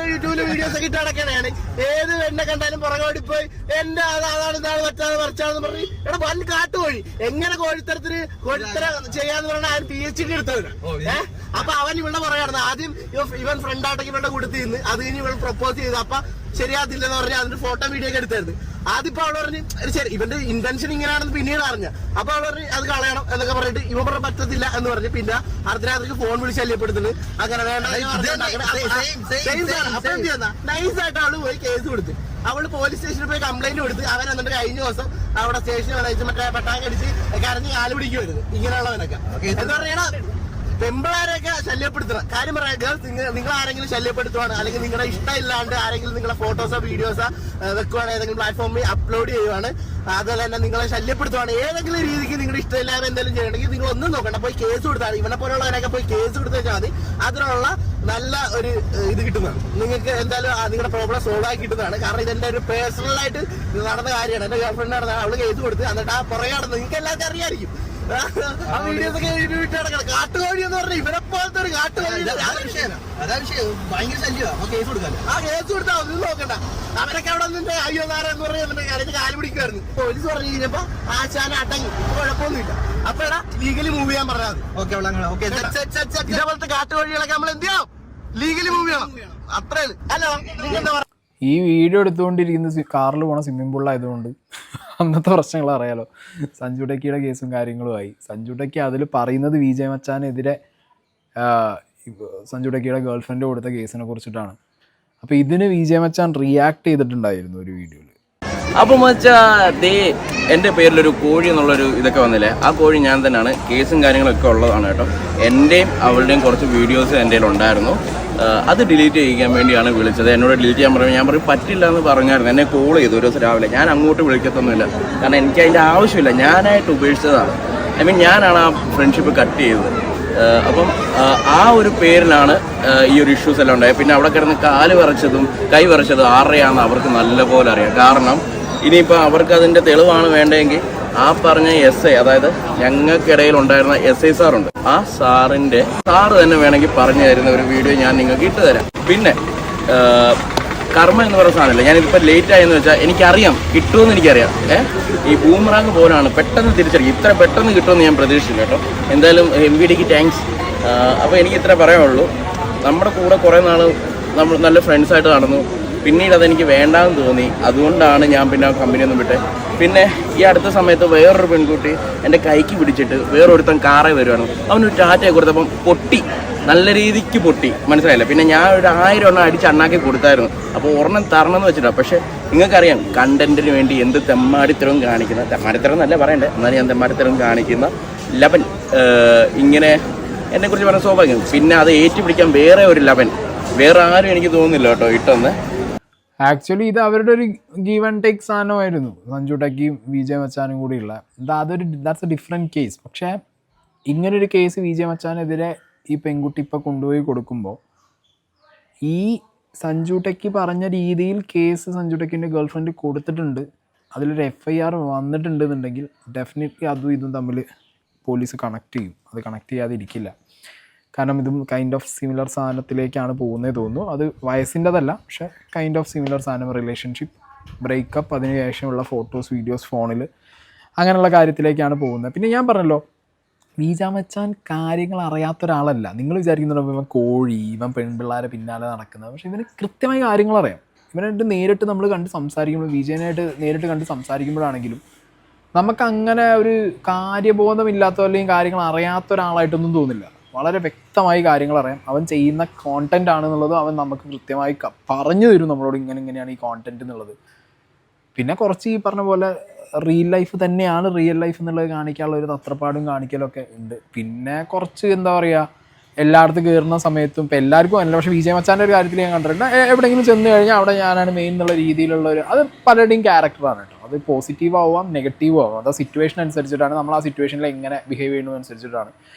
യൂട്യൂബില് വീഡിയോസ് ഒക്കെ ഇട്ട് നടക്കണയാണ്. ഏത് എന്നെ കണ്ടാലും പുറകെ ഓടിപ്പോയി എന്റെ അതാണ് ഇതാണ് മറ്റാണ് മറിച്ചാണെന്ന് പറഞ്ഞ് എടാ വൻ കാട്ടുവഴി. എങ്ങനെ കോഴിത്തരത്തിന് ചെയ്യാന്ന് പറഞ്ഞാൽ അവൻ PhD എടുത്തവനാണ്. അപ്പൊ അവൻ ഇവളുടെ പുറകെ നടന്നു. ആദ്യം ഇവൻ ഫ്രണ്ടായിട്ടൊക്കെ ഇവളുടെ കൊടുത്ത് നിന്ന് അത് കഴിഞ്ഞ് ഇവൾ പ്രപ്പോസ് ചെയ്തു. അപ്പൊ ശരിയാത്തില്ലെന്ന് പറഞ്ഞാൽ അതിന്റെ ഫോട്ടോ വീഡിയോ ഒക്കെ എടുത്തായിരുന്നു. ആദ്യം അവൾ പറഞ്ഞ് ശരി ഇവന്റെ ഇന്റൻഷൻ ഇങ്ങനെയാണെന്ന് പിന്നീട് അറിഞ്ഞ. അപ്പൊ അവൾ പറഞ്ഞ് അത് കളയണം എന്നൊക്കെ പറഞ്ഞിട്ട് ഇവ പറഞ്ഞ പറ്റത്തില്ല എന്ന് പറഞ്ഞ് പിന്നെ അർദ്ധരാത്രിക്ക് ഫോൺ വിളിച്ച് ശല്യപ്പെടുത്തുന്നു. അങ്ങനെ വേണ്ട നൈസായിട്ട് അവള് പോയി കേസ് കൊടുത്ത്. അവള് പോലീസ് സ്റ്റേഷനിൽ പോയി കംപ്ലൈന്റ് കൊടുത്ത്. അവൻ എന്നിട്ട് കഴിഞ്ഞ ദിവസം അവിടെ സ്റ്റേഷനിൽ വന്നേച്ച് മറ്റേ പട്ടാക്ക് അടിച്ച് കരഞ്ഞ് കാല് പിടിക്കുമായിരുന്നു ഇങ്ങനെയുള്ളവനൊക്കെ. എന്ന് പറഞ്ഞാൽ പെമ്പിളാരെയൊക്കെ ശല്യപ്പെടുത്തണം. കാര്യം പറയാം, ഗേൾസ് നിങ്ങൾ ആരെങ്കിലും ശല്യപ്പെടുത്തുവാണ് അല്ലെങ്കിൽ നിങ്ങളുടെ ഇഷ്ടമില്ലാണ്ട് ആരെങ്കിലും നിങ്ങളുടെ ഫോട്ടോസോ വീഡിയോസോ വെക്കുവാണ് ഏതെങ്കിലും പ്ലാറ്റ്ഫോമിൽ അപ്ലോഡ് ചെയ്യുവാണ്, അതുപോലെ തന്നെ നിങ്ങളെ ശല്യപ്പെടുത്തുവാണ്, ഏതെങ്കിലും രീതിക്ക് നിങ്ങളുടെ ഇഷ്ടമില്ലാതെ എന്തെങ്കിലും ചെയ്യണമെങ്കിൽ നിങ്ങൾ ഒന്നും നോക്കണ്ട, പോയി കേസ് കൊടുത്താണ്. ഇവനെ പോലുള്ളവരൊക്കെ പോയി കേസ് കൊടുത്തു വെച്ചാൽ മതി. അതിനുള്ള നല്ല ഒരു ഇത് കിട്ടുന്നതാണ് നിങ്ങൾക്ക്. എന്തായാലും നിങ്ങളുടെ പ്രോബ്ലം സോൾവ് ആക്കി കിട്ടുന്നതാണ്. കാരണം ഇതെന്റെ ഒരു പേഴ്സണലായിട്ട് നടന്ന കാര്യമാണ്. എന്റെ ഗേൾഫ്രണ്ട് നടന്ന അവള് കേസ് കൊടുത്ത് എന്നിട്ട് ആ പുറകെ നടന്നത് നിങ്ങൾക്ക് എല്ലാവർക്കും അറിയാമായിരിക്കും. ആ വീഡിയോസ് ഒക്കെ ഇട്ട് നടക്കണം. കാട്ടുകോഴി എന്ന് പറഞ്ഞാൽ ഇവരെ പോലത്തെ ഒരു കാട്ടുകോഴി ഭയങ്കര ശല്യമാണ്. കേസ് കൊടുക്കാൻ ആ കേസ് കൊടുത്താൽ ഒന്നും നോക്കണ്ട. അവരൊക്കെ അവിടെ നിന്നിട്ട് അയ്യോ നാരെന്ന് പറഞ്ഞ് എന്നിട്ട് കരഞ്ഞ് കാല് പിടിക്കുമായിരുന്നു. പോലീസ് പറഞ്ഞു കഴിഞ്ഞപ്പോ ആശാന അടങ്ങി, കുഴപ്പമൊന്നുമില്ല. അപ്പൊ എടാ ലീഗലി മൂവ് ചെയ്യാൻ പറഞ്ഞാൽ മതി. ഇതേപോലത്തെ കാട്ടുകോഴികളൊക്കെ നമ്മൾ എന്ത് ചെയ്യണം, ലീഗലി മൂവ് ചെയ്യണം. അത്രേ. ഹലോ, നിങ്ങൾ എന്താ പറയുക? ഈ വീഡിയോ എടുത്തുകൊണ്ടിരിക്കുന്നത് കാറിൽ പോണ സ്വിമ്മിംഗ് പൂളിലായതുകൊണ്ട് അന്നത്തെ പ്രശ്നങ്ങൾ അറിയാലോ. സഞ്ജു ടെക്കിയുടെ കേസും കാര്യങ്ങളുമായി. സഞ്ജു ടെക്കി അതിൽ പറയുന്നത് BJ മച്ചാനെതിരെ സഞ്ജു ടെക്കിയുടെ ഗേൾഫ്രണ്ട് കൊടുത്ത കേസിനെ കുറിച്ചിട്ടാണ്. അപ്പോൾ ഇതിന് BJ മച്ചാൻ റിയാക്ട് ചെയ്തിട്ടുണ്ടായിരുന്നു ഒരു വീഡിയോയിൽ. അപ്പോൾ മച്ചാ ദേ എൻ്റെ പേരിലൊരു കോഴി എന്നുള്ളൊരു ഇതൊക്കെ വന്നില്ലേ, ആ കോഴി ഞാൻ തന്നെയാണ്. കേസും കാര്യങ്ങളൊക്കെ ഉള്ളതാണ് കേട്ടോ. എൻ്റെയും അവളുടെയും കുറച്ച് വീഡിയോസ് എൻ്റെ കയ്യിൽ ഉണ്ടായിരുന്നു. അത് ഡിലീറ്റ് ചെയ്യിക്കാൻ വേണ്ടിയാണ് വിളിച്ചത്. എന്നോട് ഡിലീറ്റ് ചെയ്യാൻ പറഞ്ഞു. ഞാൻ പറയും പറ്റില്ല എന്ന് പറഞ്ഞായിരുന്നു. എന്നെ കോൾ ചെയ്തു ഒരു ദിവസം രാവിലെ. ഞാൻ അങ്ങോട്ട് വിളിക്കത്തൊന്നുമില്ല, കാരണം എനിക്ക് അതിൻ്റെ ആവശ്യമില്ല. ഞാനായിട്ട് ഉപേക്ഷിച്ചതാണ്. ഐ മീൻ ഞാനാണ് ആ ഫ്രണ്ട്ഷിപ്പ് കട്ട് ചെയ്തത്. അപ്പം ആ ഒരു പേരിലാണ് ഈ ഒരു ഇഷ്യൂസ് എല്ലാം ഉണ്ടായത്. പിന്നെ അവിടെ കിടന്ന് കാല് വിറച്ചതും കൈ വിറച്ചതും ആരുടെയാണെന്ന് അവർക്ക് നല്ലപോലെ അറിയാം. കാരണം ഇനിയിപ്പോൾ അവർക്ക് അതിൻ്റെ തെളിവാണ് വേണ്ടതെങ്കിൽ ആ പറഞ്ഞ എസ് ഐ, അതായത് ഞങ്ങൾക്കിടയിൽ ഉണ്ടായിരുന്ന എസ് ഐ സാറുണ്ട്, ആ സാറ് തന്നെ വേണമെങ്കിൽ പറഞ്ഞു തരുന്ന ഒരു വീഡിയോ ഞാൻ നിങ്ങൾക്ക് ഇട്ട് തരാം. പിന്നെ കർമ്മ എന്ന് പറയുന്ന സാധനമില്ല, ഞാനിപ്പോൾ ലേറ്റ് ആയെന്ന് വെച്ചാൽ എനിക്കറിയാം കിട്ടുമെന്ന് എനിക്കറിയാം. ഈ ബൂമറാങ് പോലാണ് പെട്ടെന്ന് തിരിച്ചറിയും. ഇത്ര പെട്ടെന്ന് കിട്ടുമെന്ന് ഞാൻ പ്രതീക്ഷിച്ചില്ല കേട്ടോ. എന്തായാലും MVDക്ക് താങ്ക്സ്. അപ്പോൾ എനിക്ക് ഇത്ര പറയാനുള്ളൂ. നമ്മുടെ കൂടെ കുറേ നാൾ നമ്മൾ നല്ല ഫ്രണ്ട്സായിട്ട് നടന്നു. പിന്നീട് അതെനിക്ക് വേണ്ടാന്ന് തോന്നി. അതുകൊണ്ടാണ് ഞാൻ പിന്നെ ആ കമ്പനിയൊന്നും വിട്ടെ. പിന്നെ ഈ അടുത്ത സമയത്ത് വേറൊരു പെൺകുട്ടി എൻ്റെ കൈക്ക് പിടിച്ചിട്ട് വേറൊരുത്തൻ കാറേ വരുവാണ്. അവനൊരു ടാറ്റയെ കൊടുത്തപ്പം പൊട്ടി, നല്ല രീതിക്ക് പൊട്ടി, മനസ്സിലായില്ല. പിന്നെ ഞാൻ ഒരു 1000 എണ്ണം അടിച്ച് അണ്ണാക്കി കൊടുത്തായിരുന്നു. അപ്പോൾ ഒരെണ്ണം തരണമെന്ന് വെച്ചിട്ടാണ്. പക്ഷേ നിങ്ങൾക്കറിയാം കണ്ടന്റിന് വേണ്ടി എന്ത് തെമ്മാടിത്തരവും കാണിക്കുന്ന, തെമ്മാടിത്തരം എന്നല്ല പറയണ്ടേ, എന്നാലും ഞാൻ തെമ്മാടിത്തരം കാണിക്കുന്ന ലവൻ ഇങ്ങനെ എന്നെക്കുറിച്ച് പറഞ്ഞ സ്വാഭാവികം. പിന്നെ അത് ഏറ്റുപിടിക്കാൻ വേറെ ഒരു ലവൻ വേറെ ആരും എനിക്ക് തോന്നുന്നില്ല കേട്ടോ ഇട്ടെന്ന്. ആക്ച്വലി ഇത് അവരുടെ ഒരു ഗീവ് ആൻഡ് ടേക്ക് സാധനമായിരുന്നു, സഞ്ജു ടെക്കിയും വിജയ് മച്ചാനും കൂടിയുള്ള. That's A different case. പക്ഷേ ഇങ്ങനൊരു കേസ് വിജയ് മച്ചാനെതിരെ ഈ പെൺകുട്ടി ഇപ്പോൾ കൊണ്ടുപോയി കൊടുക്കുമ്പോൾ ഈ സഞ്ജു ടെക്കി പറഞ്ഞ രീതിയിൽ കേസ് സഞ്ജു ടെക്കിൻ്റെ ഗേൾഫ്രണ്ട് കൊടുത്തിട്ടുണ്ട്, അതിലൊരു FIR വന്നിട്ടുണ്ടെന്നുണ്ടെങ്കിൽ ഡെഫിനറ്റ്ലി അതും ഇതും തമ്മിൽ പോലീസ് കണക്ട് ചെയ്യും. അത് കണക്ട് ചെയ്യാതെ ഇരിക്കില്ല. കാരണം ഇതും കൈൻഡ് ഓഫ് സിമിലർ സാധനത്തിലേക്കാണ് പോകുന്നത് തോന്നുന്നു. അത് വയസ്സിൻ്റെതല്ല, പക്ഷേ കൈൻഡ് ഓഫ് സിമിലർ സാധനം, റിലേഷൻഷിപ്പ് ബ്രേക്കപ്പ്, അതിനുശേഷമുള്ള ഫോട്ടോസ് വീഡിയോസ് ഫോണിൽ, അങ്ങനെയുള്ള കാര്യത്തിലേക്കാണ് പോകുന്നത്. പിന്നെ ഞാൻ പറഞ്ഞല്ലോ, വിജയ് മച്ചാൻ കാര്യങ്ങൾ അറിയാത്ത ഒരാളല്ല. നിങ്ങൾ വിചാരിക്കുന്നുണ്ടോ ഇവൻ കോഴി, ഇവൻ പെൺപിള്ളേരെ പിന്നാലെ നടക്കുന്നത്. പക്ഷേ ഇവന് കൃത്യമായി കാര്യങ്ങൾ അറിയാം. ഇവനായിട്ട് നേരിട്ട് നമ്മൾ കണ്ട് സംസാരിക്കുമ്പോൾ, വിജയനായിട്ട് നേരിട്ട് കണ്ട് സംസാരിക്കുമ്പോഴാണെങ്കിലും നമുക്കങ്ങനെ ഒരു കാര്യബോധമില്ലാത്ത അല്ലെങ്കിൽ കാര്യങ്ങൾ അറിയാത്ത ഒരാളായിട്ടൊന്നും തോന്നില്ല. വളരെ വ്യക്തമായി കാര്യങ്ങൾ അറിയാം. അവൻ ചെയ്യുന്ന കോണ്ടന്റ് ആണെന്നുള്ളത് അവൻ നമുക്ക് കൃത്യമായി പറഞ്ഞു തരും നമ്മളോട്, ഇങ്ങനെയാണ് ഈ കോണ്ടന്റ് എന്നുള്ളത്. പിന്നെ കുറച്ച് ഈ പറഞ്ഞ പോലെ റിയൽ ലൈഫ് തന്നെയാണ് റിയൽ ലൈഫ് എന്നുള്ളത് കാണിക്കാനുള്ള ഒരു തത്രപ്പാടും കാണിക്കലൊക്കെ ഉണ്ട്. പിന്നെ കുറച്ച് എന്താ പറയുക, എല്ലായിടത്തും കയറുന്ന സമയത്തും ഇപ്പം എല്ലാവർക്കും അല്ല, പക്ഷേ വിജയ് മച്ചാൻ്റെ ഒരു കാര്യത്തിൽ ഞാൻ കണ്ടിട്ടുണ്ട്, എവിടെയെങ്കിലും ചെന്ന് കഴിഞ്ഞാൽ അവിടെ ഞാനാണ് മെയിൻ എന്നുള്ള രീതിയിലുള്ള ഒരു, അത് പലരുടെയും ക്യാരക്ടറാണ് കേട്ടോ. അത് പോസിറ്റീവ് ആവാം നെഗറ്റീവ് ആവാം, അത് സിറ്റുവേഷൻ അനുസരിച്ചിട്ടാണ്, നമ്മൾ ആ സിറ്റുവേഷനിൽ എങ്ങനെ ബിഹേവ് ചെയ്യുന്നതനുസരിച്ചിട്ടാണ്.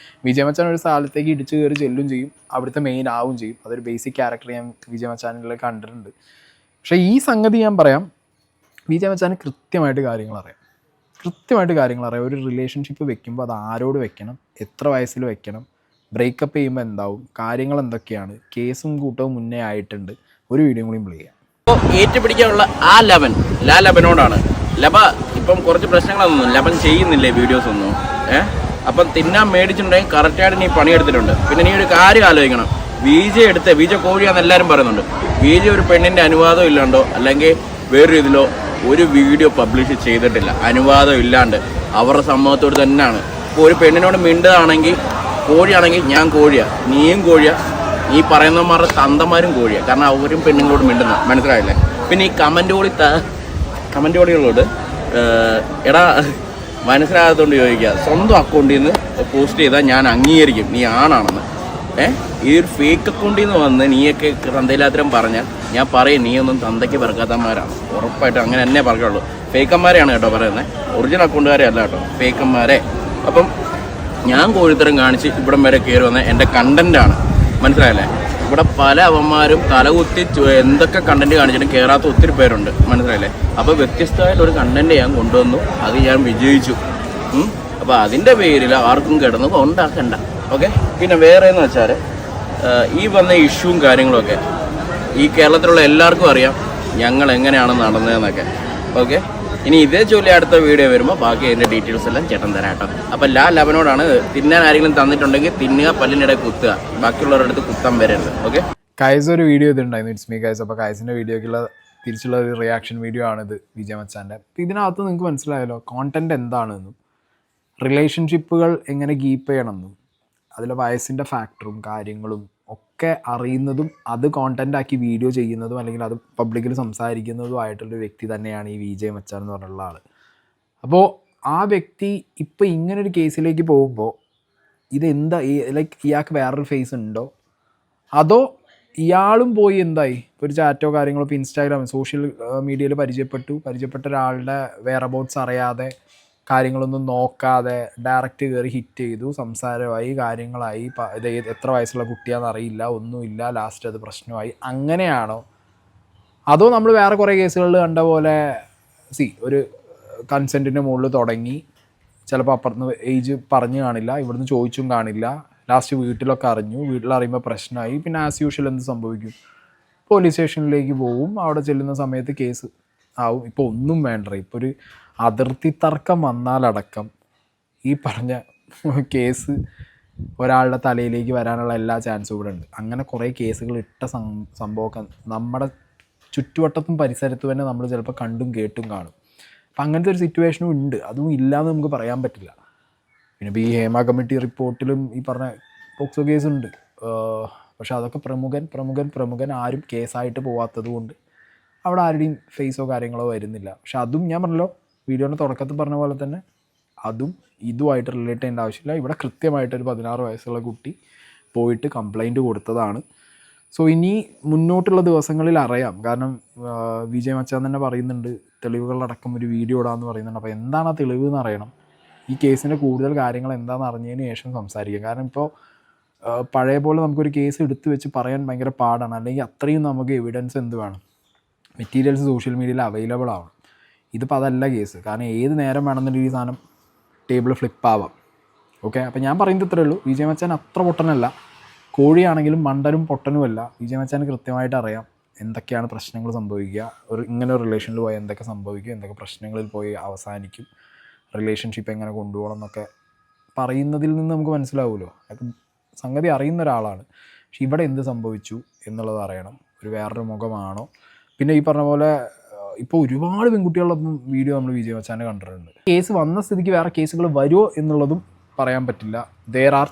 വിജയ് മച്ചാൻ ഒരു സ്ഥലത്തേക്ക് ഇടിച്ച് കയറി ചെല്ലും ചെയ്യും, അവിടുത്തെ മെയിൻ ആവും ചെയ്യും. അതൊരു ബേസിക് ക്യാരക്ടർ ഞാൻ വിജയ് മച്ചാനിൽ കണ്ടിട്ടുണ്ട്. പക്ഷേ ഈ സംഗതി ഞാൻ പറയാം, വിജയ് മച്ചാന് കൃത്യമായിട്ട് കാര്യങ്ങൾ അറിയാം. ഒരു റിലേഷൻഷിപ്പ് വെക്കുമ്പോൾ അത് ആരോട് വെക്കണം, എത്ര വയസ്സിൽ വെക്കണം, ബ്രേക്കപ്പ് ചെയ്യുമ്പോൾ എന്താവും, കാര്യങ്ങൾ എന്തൊക്കെയാണ്, കേസും കൂട്ടവും മുന്നേ ആയിട്ടുണ്ട്. ഒരു വീഡിയോ കൂടി പ്ലേ ചെയ്യാം. അപ്പോൾ ഏറ്റുപിടിക്കാനുള്ള ആ ലബനോടാണ്. ലബ ഇപ്പം കുറച്ച് പ്രശ്നങ്ങളൊന്നും ലബൻ ചെയ്യുന്നില്ലേ വീഡിയോസ് ഒന്നും. അപ്പം തിന്നാൻ മേടിച്ചിട്ടുണ്ടെങ്കിൽ കറക്റ്റായിട്ട് നീ പണിയെടുത്തിട്ടുണ്ട്. പിന്നെ നീ ഒരു കാര്യം ആലോചിക്കണം, വിജയ് കോഴിയാന്ന് എല്ലാവരും പറയുന്നുണ്ട്. വിജയ് ഒരു പെണ്ണിൻ്റെ അനുവാദം ഇല്ലാണ്ടോ അല്ലെങ്കിൽ വേറൊരു ഇതിലോ ഒരു വീഡിയോ പബ്ലിഷ് ചെയ്തിട്ടില്ല, അനുവാദം ഇല്ലാണ്ട് അവരുടെ സമ്മതത്തോട് തന്നെയാണ്. ഇപ്പോൾ ഒരു പെണ്ണിനോട് മിണ്ടതാണെങ്കിൽ, കോഴിയാണെങ്കിൽ ഞാൻ കോഴിയാണ്, നീയും കോഴിയാണ്, നീ പറയുന്നവന്മാരുടെ തന്തമാരും കോഴിയാണ്. കാരണം അവരും പെണ്ണുങ്ങളോട് മിണ്ടുന്ന, മനസ്സിലായില്ലേ? പിന്നെ ഈ കമൻറ്റുകളികളോട് എടാ മനസ്സിലാകാത്തതുകൊണ്ട് ചോദിക്കുക, സ്വന്തം അക്കൗണ്ടിൽ നിന്ന് പോസ്റ്റ് ചെയ്താൽ ഞാൻ അംഗീകരിക്കും നീ ആണാണെന്ന്. ഈ ഒരു ഫേക്ക് അക്കൗണ്ടിൽ നിന്ന് വന്ന് നീയൊക്കെ തന്തയില്ലാത്തരം പറഞ്ഞാൽ ഞാൻ പറയും നീ ഒന്നും തന്തയ്ക്ക് പറക്കാത്തമാരാണ്. ഉറപ്പായിട്ടും അങ്ങനെ തന്നെ പറയുള്ളൂ. ഫേക്കന്മാരെയാണ് കേട്ടോ പറയുന്നത്, ഒറിജിനൽ അക്കൗണ്ടുകാരെ അല്ല കേട്ടോ, ഫേക്കന്മാരെ. അപ്പം ഞാൻ കോഴിത്തരം കാണിച്ച് ഇവിടം വരെ കയറി വന്ന എൻ്റെ കണ്ടൻറ്റാണ്, മനസ്സിലായല്ലേ? ഇവിടെ പല അവന്മാരും തലകുത്തി എന്തൊക്കെ കണ്ടന്റ് കാണിച്ചിട്ടും കയറാത്ത ഒത്തിരി പേരുണ്ട്, മനസ്സിലായില്ലേ? അപ്പോൾ വ്യത്യസ്തമായിട്ടൊരു കണ്ടന്റ് ഞാൻ കൊണ്ടുവന്നു, അത് ഞാൻ വിജയിച്ചു. അപ്പോൾ അതിൻ്റെ പേരിൽ ആർക്കും കിടന്ന് ഉണ്ടാക്കണ്ട, ഓക്കെ? പിന്നെ വേറെ എന്ന് വെച്ചാൽ ഈ വന്ന ഇഷ്യൂവും കാര്യങ്ങളൊക്കെ ഈ കേരളത്തിലുള്ള എല്ലാവർക്കും അറിയാം ഞങ്ങൾ എങ്ങനെയാണ് നടന്നതെന്നൊക്കെ, ഓക്കെ? ഇനി ഇതേ ജോലി അടുത്ത വീഡിയോ വരുമ്പോൾ ബാക്കി അതിൻ്റെ ഡീറ്റെയിൽസ് എല്ലാം ചേട്ടൻ തരാം കേട്ടോ. അപ്പോൾ ലവനോടാണ്, തിന്നാൻ ആരെങ്കിലും തന്നിട്ടുണ്ടെങ്കിൽ തിന്നുക, പല്ലിനിടെ കുത്തുക, ബാക്കിയുള്ളവരുടെ അടുത്ത് കുത്താൻ വരരുത്, ഓക്കെ? കൈസ് ഒരു വീഡിയോ ഇതുണ്ടായിരുന്നു, ഇറ്റ്സ് മീ കൈസ്. അപ്പോൾ കൈസിൻ്റെ വീഡിയോക്കുള്ള തിരിച്ചുള്ള ഒരു റിയാക്ഷൻ വീഡിയോ ആണിത്, വിജയ് മച്ചാൻ്റെ. അപ്പോൾ ഇതിനകത്ത് നിങ്ങൾക്ക് മനസ്സിലായല്ലോ കോണ്ടന്റ് എന്താണെന്നും റിലേഷൻഷിപ്പുകൾ എങ്ങനെ കീപ്പ് ചെയ്യണമെന്നും അതിലെ വയസ്സിൻ്റെ ഫാക്ടറും കാര്യങ്ങളും ഒക്കെ അറിയുന്നതും അത് കോണ്ടൻ്റാക്കി വീഡിയോ ചെയ്യുന്നതും അല്ലെങ്കിൽ അത് പബ്ലിക്കിൽ സംസാരിക്കുന്നതുമായിട്ടുള്ളൊരു വ്യക്തി തന്നെയാണ് ഈ വിജയ് മച്ചാൻ എന്ന് പറഞ്ഞുള്ള ആൾ. അപ്പോൾ ആ വ്യക്തി ഇപ്പോൾ ഇങ്ങനൊരു കേസിലേക്ക് പോകുമ്പോൾ ഇതെന്താ ലൈക്ക് ഇയാൾക്ക് വേറൊരു ഫേസ് ഉണ്ടോ, അതോ ഇയാളും പോയി എന്തായി ഇപ്പോൾ ഒരു ചാറ്റോ കാര്യങ്ങളോ ഇപ്പോൾ ഇൻസ്റ്റാഗ്രാം സോഷ്യൽ മീഡിയയിൽ പരിചയപ്പെട്ട ഒരാളുടെ വെയറബൌട്ട്സ് അറിയാതെ കാര്യങ്ങളൊന്നും നോക്കാതെ ഡയറക്റ്റ് കയറി ഹിറ്റ് ചെയ്തു, സംസാരമായി, കാര്യങ്ങളായി, ഇത് എത്ര വയസ്സുള്ള കുട്ടിയാണെന്ന് അറിയില്ല, ഒന്നുമില്ല, ലാസ്റ്റ് അത് പ്രശ്നമായി. അങ്ങനെയാണോ? അതോ നമ്മൾ വേറെ കുറേ കേസുകളിൽ കണ്ട പോലെ ഒരു കൺസെൻറ്റിൻ്റെ മുകളിൽ തുടങ്ങി, ചിലപ്പോൾ അപ്പുറത്ത് ഏജ് പറഞ്ഞു കാണില്ല, ഇവിടുന്ന് ചോദിച്ചും കാണില്ല, ലാസ്റ്റ് വീട്ടിലൊക്കെ അറിഞ്ഞു, വീട്ടിലറിയുമ്പോൾ പ്രശ്നമായി, പിന്നെ ആസ് യൂഷ്വൽ എന്ത് സംഭവിക്കും? പോലീസ് സ്റ്റേഷനിലേക്ക് പോവും, അവിടെ ചെല്ലുന്ന സമയത്ത് കേസ് ആവും. ഇപ്പോൾ ഒന്നും വേണ്ട, ഇപ്പോൾ ഒരു അതിർത്തി തർക്കം വന്നാലടക്കം ഈ പറഞ്ഞ കേസ് ഒരാളുടെ തലയിലേക്ക് വരാനുള്ള എല്ലാ ചാൻസും ഇവിടെ ഉണ്ട്. അങ്ങനെ കുറേ കേസുകൾ ഇട്ട സംഭവമൊക്കെ നമ്മുടെ ചുറ്റുവട്ടത്തും പരിസരത്തും തന്നെ നമ്മൾ ചിലപ്പോൾ കണ്ടും കേട്ടും കാണും. അപ്പം അങ്ങനത്തെ ഒരു സിറ്റുവേഷനും ഉണ്ട്, അതും ഇല്ലയെന്ന് നമുക്ക് പറയാൻ പറ്റില്ല. പിന്നെ ഇപ്പോൾ ഈ ഹേമ കമ്മിറ്റി റിപ്പോർട്ടിലും ഈ പറഞ്ഞ പോക്സോ കേസുണ്ട്. പക്ഷെ അതൊക്കെ പ്രമുഖൻ ആരും കേസായിട്ട് പോവാത്തത് കൊണ്ട് അവിടെ ആരുടെയും ഫേസോ കാര്യങ്ങളോ വരുന്നില്ല. പക്ഷെ അതും ഞാൻ പറഞ്ഞല്ലോ, വീഡിയോയുടെ തുടക്കത്തിൽ പറഞ്ഞ പോലെ തന്നെ അതും ഇതുമായിട്ട് റിലേറ്റ് ചെയ്യേണ്ട ആവശ്യമില്ല. ഇവിടെ കൃത്യമായിട്ടൊരു 16 വയസ്സുള്ള കുട്ടി പോയിട്ട് കംപ്ലൈൻറ്റ് കൊടുത്തതാണ്. സോ ഇനി മുന്നോട്ടുള്ള ദിവസങ്ങളിൽ അറിയാം. കാരണം വിജയ് മച്ചാൻ തന്നെ പറയുന്നുണ്ട്, തെളിവുകളടക്കം ഒരു വീഡിയോ ഇടാമെന്ന് പറയുന്നുണ്ട്. അപ്പോൾ എന്താണ് ആ തെളിവ് എന്ന് അറിയണം. ഈ കേസിൻ്റെ കൂടുതൽ കാര്യങ്ങൾ എന്താണെന്ന് അറിഞ്ഞതിന് ശേഷം സംസാരിക്കാം. കാരണം ഇപ്പോൾ പഴയ പോലെ നമുക്കൊരു കേസ് എടുത്തു വെച്ച് പറയാൻ ഭയങ്കര പാടാണ്. അല്ലെങ്കിൽ അത്രയും നമുക്ക് എവിഡൻസ് എന്ത് വേണം, മെറ്റീരിയൽസ് സോഷ്യൽ മീഡിയയിൽ അവൈലബിൾ ആവണം. ഇതിപ്പോൾ അതല്ല കേസ്. കാരണം ഏത് നേരം വേണമെന്നുണ്ടെങ്കിൽ ഈ സാധനം ടേബിൾ ഫ്ലിപ്പ് ആവാം. ഓക്കെ, അപ്പോൾ ഞാൻ പറയുന്നത് ഇത്രയേ ഉള്ളൂ. വിജയ് മച്ചാൻ അത്ര പൊട്ടനല്ല, കോഴിയാണെങ്കിലും മണ്ടനും പൊട്ടനുമല്ല. വിജയ് മച്ചാൻ കൃത്യമായിട്ട് അറിയാം എന്തൊക്കെയാണ് പ്രശ്നങ്ങൾ സംഭവിക്കുക, ഇങ്ങനെ ഒരു റിലേഷനിൽ പോയി എന്തൊക്കെ സംഭവിക്കും, എന്തൊക്കെ പ്രശ്നങ്ങളിൽ പോയി അവസാനിക്കും, റിലേഷൻഷിപ്പ് എങ്ങനെ കൊണ്ടുപോകണം എന്നൊക്കെ പറയുന്നതിൽ നിന്ന് നമുക്ക് മനസ്സിലാവുമല്ലോ. അപ്പം സംഗതി അറിയുന്ന ഒരാളാണ്. പക്ഷെ ഇവിടെ എന്ത് സംഭവിച്ചു എന്നുള്ളത് അറിയണം. വേറൊരു മുഖമാണോ? പിന്നെ ഈ പറഞ്ഞ പോലെ ഇപ്പോൾ ഒരുപാട് പെൺകുട്ടികളൊപ്പം വീഡിയോ നമ്മൾ വിജയ് മച്ചാനെ കണ്ടിട്ടുണ്ട്. കേസ് വന്ന സ്ഥിതിക്ക് വേറെ കേസുകൾ വരുമോ എന്നുള്ളതും പറയാൻ പറ്റില്ല. There are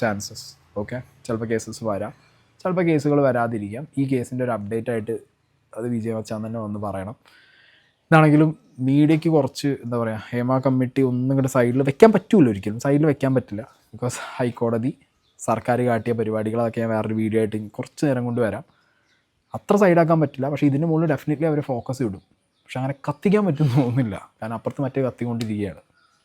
chances. ഓക്കെ, ചിലപ്പോൾ കേസസ് വരാം, ചിലപ്പോൾ കേസുകൾ വരാതിരിക്കാം. ഈ കേസിൻ്റെ ഒരു അപ്ഡേറ്റ് ആയിട്ട് അത് വിജയ് മച്ചാൻ തന്നെ വന്ന് പറയണം. ഇതാണെങ്കിലും മീഡിയയ്ക്ക് കുറച്ച് എന്താ പറയുക, ഹേമ കമ്മിറ്റി ഒന്നും ഇങ്ങോട്ട് സൈഡിൽ വെക്കാൻ പറ്റില്ല, ഒരിക്കലും സൈഡിൽ വെക്കാൻ പറ്റില്ല. ബിക്കോസ് ഹൈക്കോടതി സർക്കാർ കാട്ടിയ പരിപാടികളൊക്കെ ഞാൻ വേറൊരു വീഡിയോ ആയിട്ട് കുറച്ച് നേരം കൊണ്ട് വരാം. അത്ര സൈഡാക്കാൻ പറ്റില്ല. പക്ഷേ ഇതിന് മുകളിൽ ഡെഫിനറ്റ്ലി അവർ ഫോക്കസ് ഇടും. പക്ഷെ അങ്ങനെ കത്തിക്കാൻ പറ്റുമെന്ന് തോന്നുന്നില്ല. കാരണം അപ്പുറത്ത് മറ്റേ കത്തിക്കൊണ്ടിരിക്കുകയാണ്.